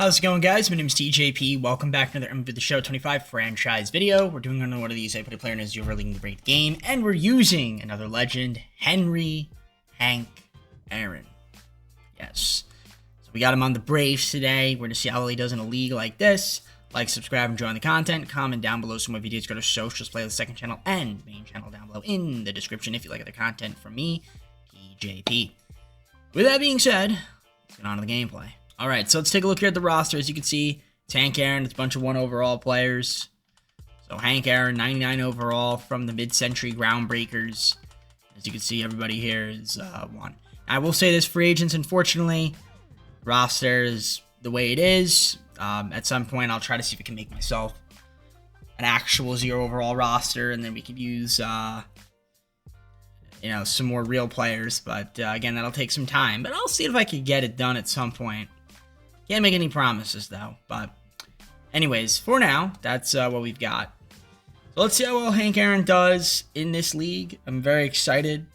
How's it going, guys? My name is TJP. Welcome back to another MLB The Show 25 franchise video. We're doing another one of these. I put a player in his overly great game, and we're using another legend, Hank Aaron. Yes. So we got him on the Braves today. We're going to see how well he does in a league like this. Like, subscribe, enjoy the content. Comment down below some more videos. Go to socials, play the second channel and main channel down below in the description if you like other content from me, TJP. With that being said, let's get on to the gameplay. Alright, so let's take a look here at the roster. As you can see, it's Hank Aaron. It's a bunch of 1 overall players. So Hank Aaron, 99 overall from the mid-century Groundbreakers. As you can see, everybody here is 1. I will say this, free agents, unfortunately, roster is the way it is. At some point, I'll try to see if I can make myself an actual 0 overall roster, and then we could use, some more real players. But again, that'll take some time. But I'll see if I can get it done at some point. Can't make any promises, though. But anyways, for now, that's what we've got. So let's see how well Hank Aaron does in this league. I'm very excited.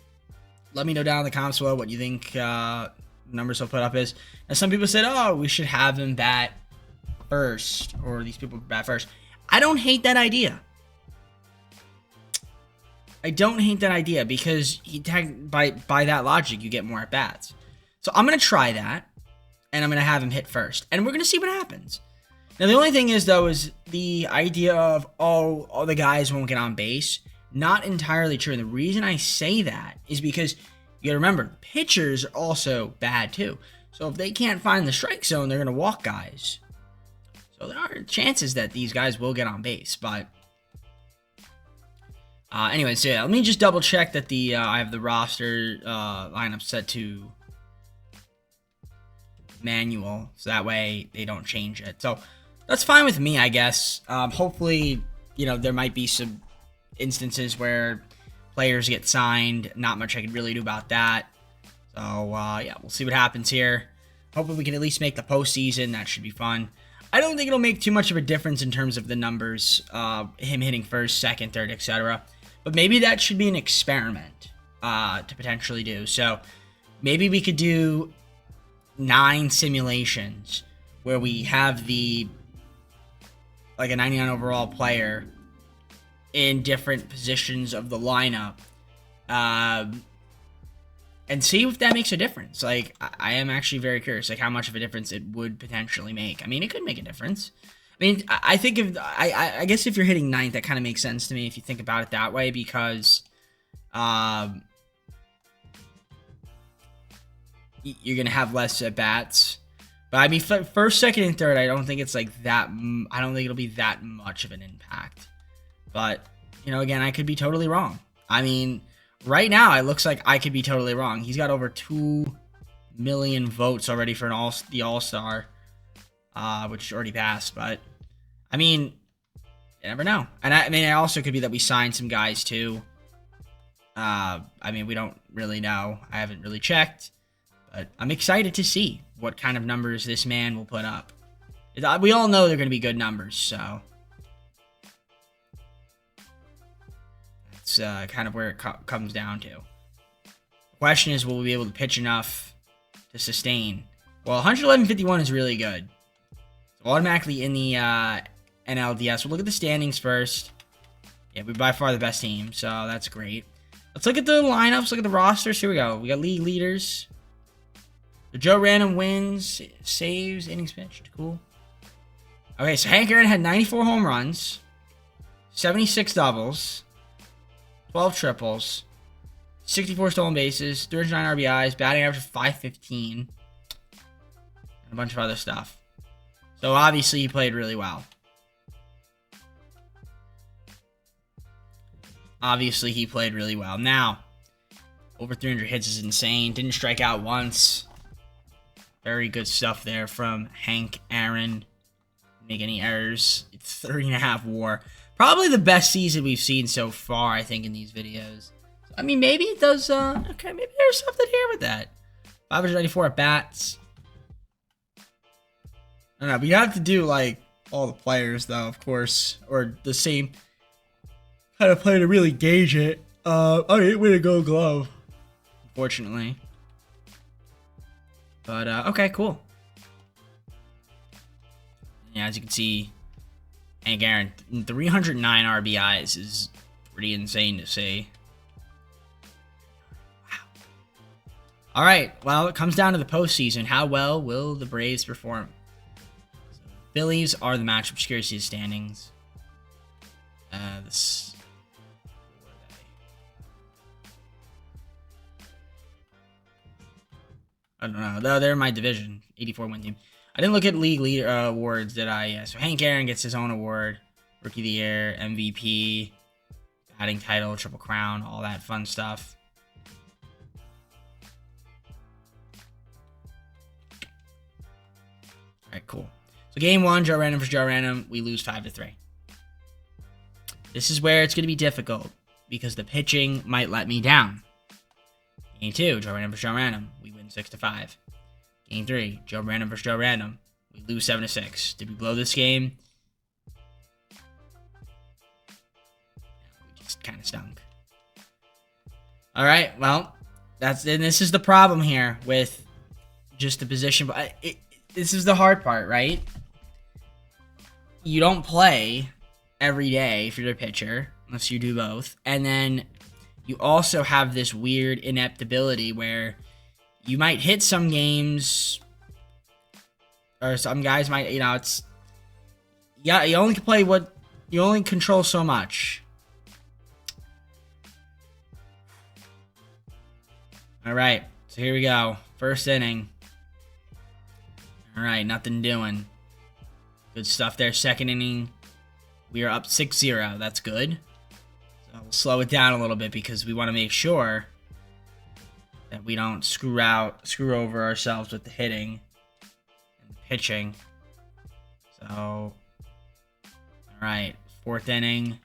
Let me know down in the comments below what you think numbers he'll put up is. Now, some people said, oh, we should have him bat first, or these people bat first. I don't hate that idea. I don't hate that idea because by that logic, you get more at bats. So I'm going to try that. And I'm going to have him hit first. And we're going to see what happens. Now, the only thing is, though, is the idea of, oh, all the guys won't get on base. Not entirely true. And the reason I say that is because you got to remember, pitchers are also bad, too. So if they can't find the strike zone, they're going to walk guys. So there are chances that these guys will get on base. But anyway, so yeah, let me just double check that I have the roster lineup set to manual, so that way they don't change it. So that's fine with me, I guess. Hopefully, there might be some instances where players get signed. Not much I can really do about that. So yeah, we'll see what happens here. Hopefully we can at least make the postseason. That should be fun. I don't think it'll make too much of a difference in terms of the numbers, him hitting first, second, third, etc. But maybe that should be an experiment to potentially do. So maybe we could do 9 simulations where we have a 99 overall player in different positions of the lineup, and see if that makes a difference. Like, I am actually very curious, like, how much of a difference it would potentially make. I mean, it could make a difference. I mean, I think I guess if you're hitting 9th, that kind of makes sense to me if you think about it that way, because you're going to have less at bats. But I mean, first, second, and third, I don't think it's like that. I don't think it'll be that much of an impact. But, again, I could be totally wrong. I mean, right now, it looks like I could be totally wrong. He's got over 2 million votes already for the All-Star, which already passed. But, I mean, you never know. And I mean, it also could be that we signed some guys, too. I mean, we don't really know. I haven't really checked. But I'm excited to see what kind of numbers this man will put up. We all know they're going to be good numbers, so that's kind of where it comes down to. The question is, will we be able to pitch enough to sustain? Well, 111.51 is really good. So automatically in the NLDS. We'll look at the standings first. Yeah, we're by far the best team, so that's great. Let's look at the lineups, look at the rosters. Here we go. We got league leaders. Joe Random wins, saves, innings pitched. Cool. Okay, so Hank Aaron had 94 home runs, 76 doubles, 12 triples, 64 stolen bases, 309 RBIs, batting average of 515, and a bunch of other stuff. So obviously he played really well. Now, over 300 hits is insane. Didn't strike out once. Very good stuff there from Hank Aaron. Didn't make any errors. It's 30.5 WAR. Probably the best season we've seen so far, I think, in these videos. I mean, maybe it does. Okay, maybe there's something here with that. 594 at bats. I don't know. But you have to do like all the players, though, of course, or the same kind of play to really gauge it. Okay, way to go, glove. Unfortunately. But, okay, cool. Yeah, as you can see, Hank Aaron, 309 RBIs is pretty insane to see. Wow. All right, well, it comes down to the postseason. How well will the Braves perform? So, Phillies are the matchup security standings. This. I don't know. Though they're my division, 84 win team. I didn't look at league leader awards, did I? Yeah. So Hank Aaron gets his own award, Rookie of the Year, MVP, batting title, Triple Crown, all that fun stuff. All right, cool. So game 1, Joe Random versus Joe Random, we lose 5-3. This is where it's going to be difficult because the pitching might let me down. Game 2, Joe Random versus Joe Random, we win 6-5. Game 3, Joe Random versus Joe Random, we lose 7-6. Did we blow this game? We just kind of stunk. All right, well, this is the problem here with just the position. But this is the hard part, right? You don't play every day if you're the pitcher, unless you do both. And then you also have this weird inept ability where you might hit some games, or some guys might, it's, yeah, you only can play you only control so much. All right, so here we go. First inning. All right, nothing doing. Good stuff there. Second inning, we are up 6-0. That's good. So we'll slow it down a little bit because we want to make sure that we don't screw over ourselves with the hitting and the pitching. So, all right, fourth inning.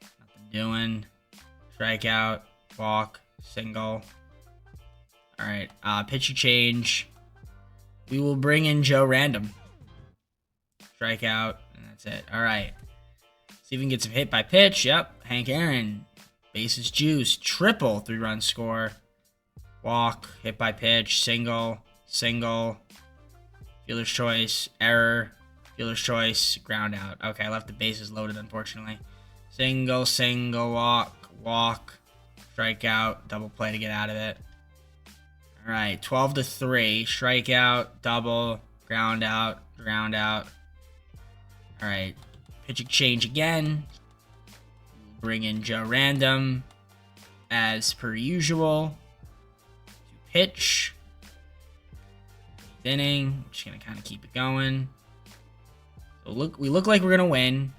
Nothing doing. Strikeout, walk, single. All right, pitching change. We will bring in Joe Random. Strikeout, and that's it. All right. See if we can get some hit by pitch. Yep, Hank Aaron. Bases juice. Triple 3-run score. Walk, hit by pitch, single, single. Fielder's choice, error. Fielder's choice, ground out. Okay, I left the bases loaded, unfortunately. Single, single, walk, strikeout, double play to get out of it. All right, 12-3, strikeout, double, ground out. All right, pitching change again. Bring in Joe Random as per usual. To pitch. Inning. I'm just gonna kind of keep it going. So we look like we're gonna win.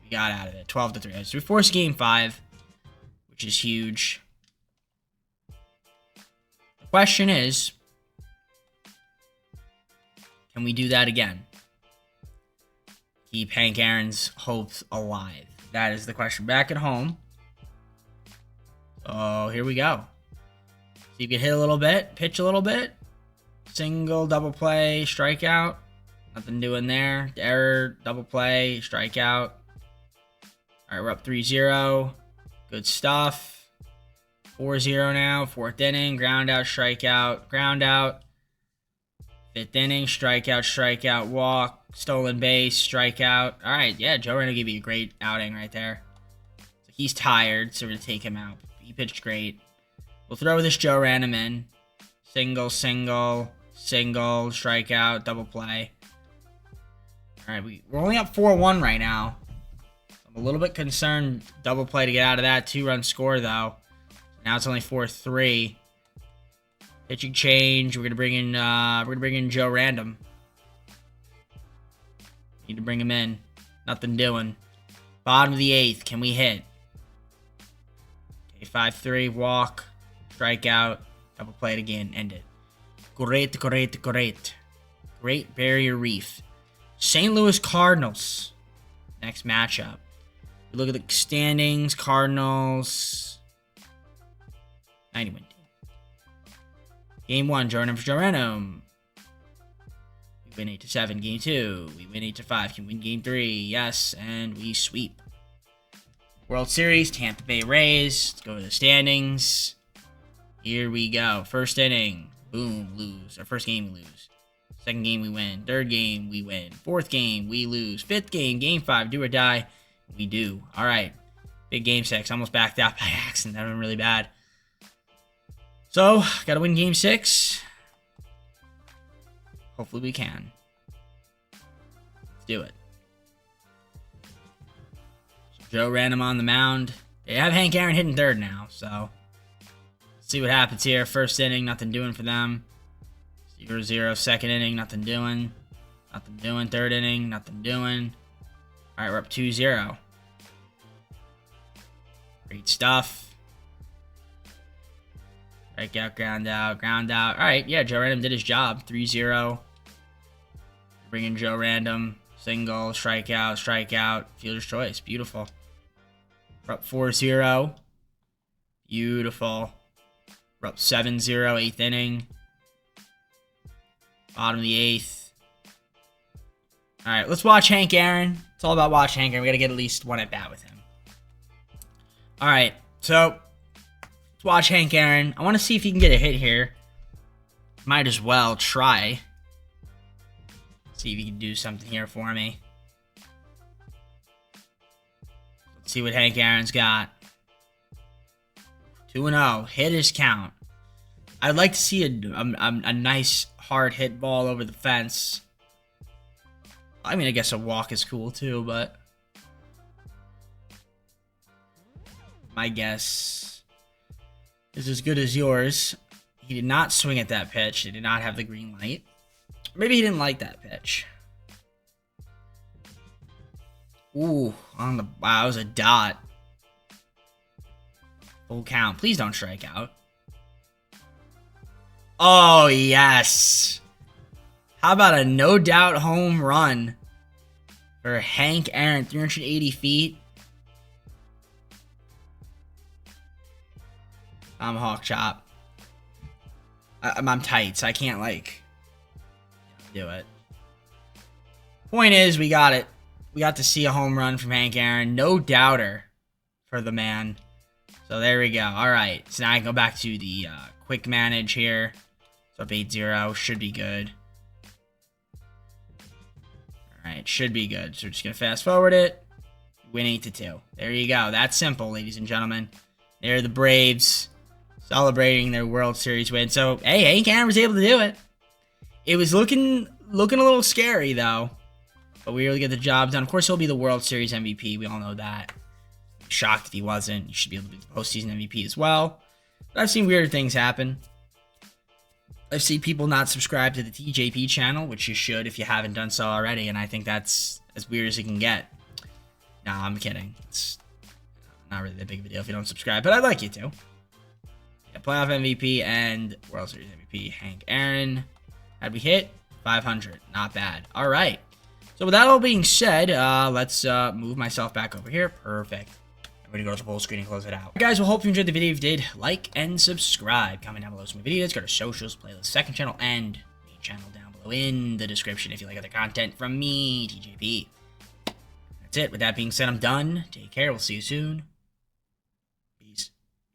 We got out of it. 12-3. So we forced game 5, which is huge. The question is, can we do that again? Keep Hank Aaron's hopes alive. That is the question. Back at home. Oh, here we go. See if you can hit a little bit, pitch a little bit. Single, double play, strikeout. Nothing doing there. Error, double play, strikeout. All right, we're up 3-0. Good stuff. 4-0 now. Fourth inning. Ground out, strikeout, ground out. Fifth inning. Strikeout, walk. Stolen base, strikeout. All right, yeah, Joe Random gave you a great outing right there. So he's tired, so we're going to take him out. He pitched great. We'll throw this Joe Random in. Single, single, single, strikeout, double play. All right, we're only up 4-1 right now. I'm a little bit concerned. Double play to get out of that. 2-run score, though. Now it's only 4-3. Pitching change. We're gonna bring in Joe Random. Need to bring him in. Nothing doing. Bottom of the 8th. Can we hit? Okay, 5-3. Walk. Strikeout. Double play it again. End it. Great. Great Barrier Reef. St. Louis Cardinals. Next matchup. We look at the standings. Cardinals. 90 win team. Game 1. Joe Random for Joe Random. We win 8-7. Game 2. We win 8-5. Can win game 3. Yes, and we sweep. World Series. Tampa Bay Rays. Let's go to the standings. Here we go. First inning. Boom, lose. Our first game, we lose. Second game, we win. Third game, we win. Fourth game, we lose. Fifth game, game 5, do or die. We do. All right. Big game 6. Almost backed out by accident. That would have been really bad. So, got to win game 6. Hopefully we can. Let's do it. So Joe Random on the mound. They have Hank Aaron hitting third now, so let's see what happens here. First inning, nothing doing for them. 0-0. Second inning, nothing doing. Nothing doing. Third inning, nothing doing. All right, we're up 2-0. Great stuff. Strikeout, ground out, ground out. All right, yeah, Joe Random did his job. 3-0. Bring in Joe Random. Single, strikeout, strikeout. Fielder's choice. Beautiful. We're up 4-0. Beautiful. We're up 7-0, 8th inning. Bottom of the 8th. All right, let's watch Hank Aaron. It's all about watching Hank Aaron. We got to get at least one at bat with him. All right, so let's watch Hank Aaron. I want to see if he can get a hit here. Might as well try. See if he can do something here for me. Let's see what Hank Aaron's got. 2-0. Hitters count. I'd like to see a nice hard hit ball over the fence. I mean, I guess a walk is cool too, but my guess is as good as yours. He did not swing at that pitch. He did not have the green light. Maybe he didn't like that pitch. Ooh, on the wow, it was a dot. Full count. Please don't strike out. Oh, yes. How about a no-doubt home run for Hank Aaron, 380 feet. Tomahawk chop. I'm tight, so I can't, like, do it. Point is, we got it. We got to see a home run from Hank Aaron. No doubter for the man. So there we go. All right. So now I can go back to the quick manage here. So up 8-0. Should be good. All right. Should be good. So we're just going to fast forward it. Win 8-2. There you go. That's simple, ladies and gentlemen. There are the Braves celebrating their World Series win. So, hey, Hank Aaron was able to do it. It was looking a little scary, though. But we really get the job done. Of course, he'll be the World Series MVP. We all know that. Shocked if he wasn't. He should be able to be the postseason MVP as well. But I've seen weird things happen. I've seen people not subscribe to the TJP channel, which you should if you haven't done so already. And I think that's as weird as it can get. Nah, I'm kidding. It's not really that big of a deal if you don't subscribe. But I'd like you to. Yeah, playoff MVP and World Series MVP. Hank Aaron. How'd we hit? 500. Not bad. All right. So with that all being said, let's move myself back over here. Perfect. I'm going to go to the full screen and close it out. Guys, well, hope you enjoyed the video. If you did, like and subscribe. Comment down below some videos. Go to socials, playlist, second channel, and main channel down below in the description if you like other content from me, TJP. That's it. With that being said, I'm done. Take care. We'll see you soon.